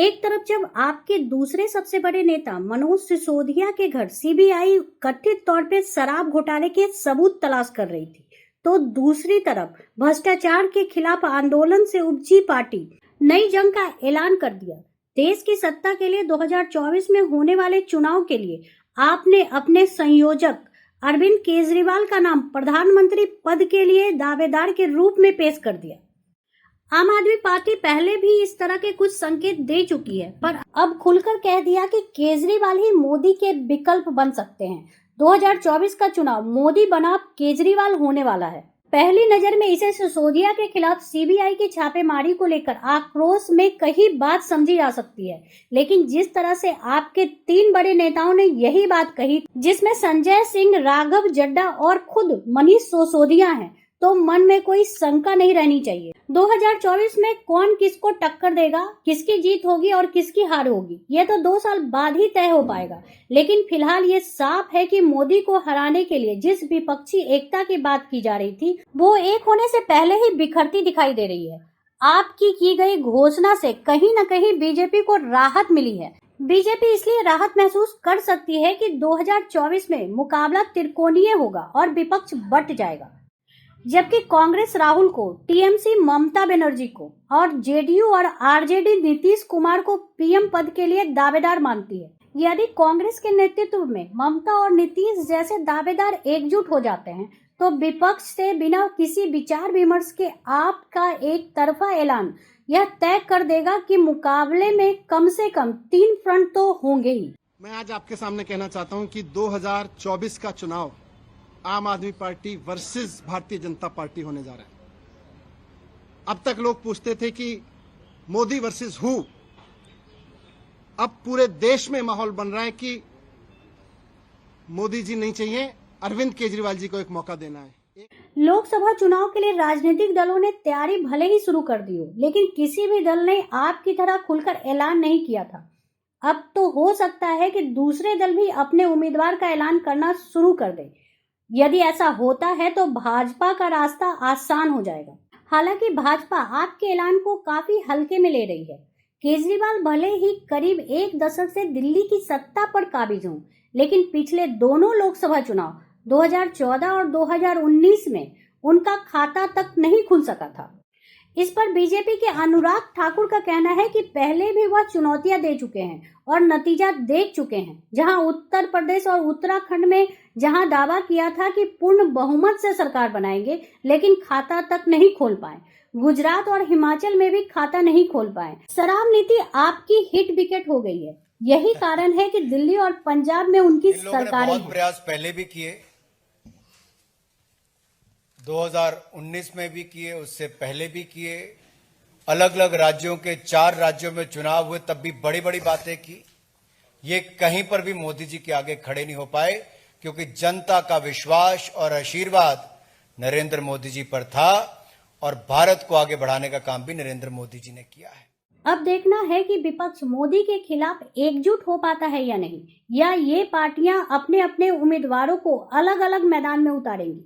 एक तरफ जब आपके दूसरे सबसे बड़े नेता मनोज सिसोदिया के घर सीबीआई कथित तौर पे शराब घोटाले के सबूत तलाश कर रही थी, तो दूसरी तरफ भ्रष्टाचार के खिलाफ आंदोलन से उपजी पार्टी नई जंग का ऐलान कर दिया। देश की सत्ता के लिए 2024 में होने वाले चुनाव के लिए आपने अपने संयोजक अरविंद केजरीवाल का नाम प्रधानमंत्री पद के लिए दावेदार के रूप में पेश कर दिया। आम आदमी पार्टी पहले भी इस तरह के कुछ संकेत दे चुकी है, पर अब खुलकर कह दिया कि केजरीवाल ही मोदी के विकल्प बन सकते हैं। 2024 का चुनाव मोदी बनाम केजरीवाल होने वाला है। पहली नजर में इसे सिसोदिया के खिलाफ सीबीआई की छापेमारी को लेकर आक्रोश में कई बात समझी जा सकती है, लेकिन जिस तरह से आपके 3 बड़े नेताओं ने यही बात कही, जिसमें संजय सिंह, राघव जड्डा और खुद मनीष सिसोदिया हैं, तो मन में कोई शंका नहीं रहनी चाहिए। 2024 में कौन किसको टक्कर देगा, किसकी जीत होगी और किसकी हार होगी, ये तो 2 साल बाद ही तय हो पाएगा। लेकिन फिलहाल ये साफ है कि मोदी को हराने के लिए जिस विपक्षी एकता की बात की जा रही थी, वो एक होने से पहले ही बिखरती दिखाई दे रही है। आपकी की गई घोषणा से कहीं न कहीं बीजेपी को राहत मिली है। बीजेपी इसलिए राहत महसूस कर सकती है कि 2024 में मुकाबला त्रिकोणीय होगा और विपक्ष बंट जाएगा। जबकि कांग्रेस राहुल को, टीएमसी ममता बनर्जी को और जेडीयू और आरजेडी नीतीश कुमार को पीएम पद के लिए दावेदार मानती है। यदि कांग्रेस के नेतृत्व में ममता और नीतीश जैसे दावेदार एकजुट हो जाते हैं, तो विपक्ष से बिना किसी विचार विमर्श के आपका एक तरफा ऐलान यह तय कर देगा कि मुकाबले में कम से कम 3 फ्रंट तो होंगे ही। मैं आज आपके सामने कहना चाहता हूं कि 2024 का चुनाव आम आदमी party versus Bharatiya Janata party होने जा रहा है। अब तक लोग पूछते थे कि मोदी वर्सेस हु। अब पूरे देश में माहौल बन रहा है कि मोदी जी नहीं चाहिए, अरविंद केजरीवाल जी को एक मौका देना है। लोकसभा चुनाव के लिए राजनीतिक दलों ने तैयारी भले ही शुरू कर दी हो, लेकिन किसी भी दल ने आपकी तरह खुलकर ऐलान नहीं किया था। अब तो हो सकता है कि दूसरे दल भी अपने उम्मीदवार का ऐलान करना शुरू कर दे। यदि ऐसा होता है तो भाजपा का रास्ता आसान हो जाएगा। हालांकि भाजपा आपके ऐलान को काफी हल्के में ले रही है। केजरीवाल भले ही करीब 1 दशक से दिल्ली की सत्ता पर काबिज हों, लेकिन पिछले दोनों लोकसभा चुनाव 2014 और 2019 में उनका खाता तक नहीं खुल सका था। इस पर बीजेपी के अनुराग ठाकुर का कहना है कि पहले भी वह चुनौतियां दे चुके हैं और नतीजा देख चुके हैं। जहां उत्तर प्रदेश और उत्तराखंड में जहां दावा किया था कि पूर्ण बहुमत से सरकार बनाएंगे, लेकिन खाता तक नहीं खोल पाए। गुजरात और हिमाचल में भी खाता नहीं खोल पाए। शराब नीति आपकी हिट विकेट हो गई है। यही कारण है कि दिल्ली और पंजाब में उनकी सरकारें बहुत प्रयास पहले भी किए, 2019 में भी किए, उससे पहले भी किए। अलग अलग राज्यों के 4 राज्यों में चुनाव हुए, तब भी बड़ी बड़ी बातें की। ये कहीं पर भी मोदी जी के आगे खड़े नहीं हो पाए, क्योंकि जनता का विश्वास और आशीर्वाद नरेंद्र मोदी जी पर था और भारत को आगे बढ़ाने का काम भी नरेंद्र मोदी जी ने किया है। अब देखना है कि विपक्ष मोदी के खिलाफ एकजुट हो पाता है या नहीं, या ये पार्टियां अपने अपने उम्मीदवारों को अलग अलग मैदान में उतारेंगी।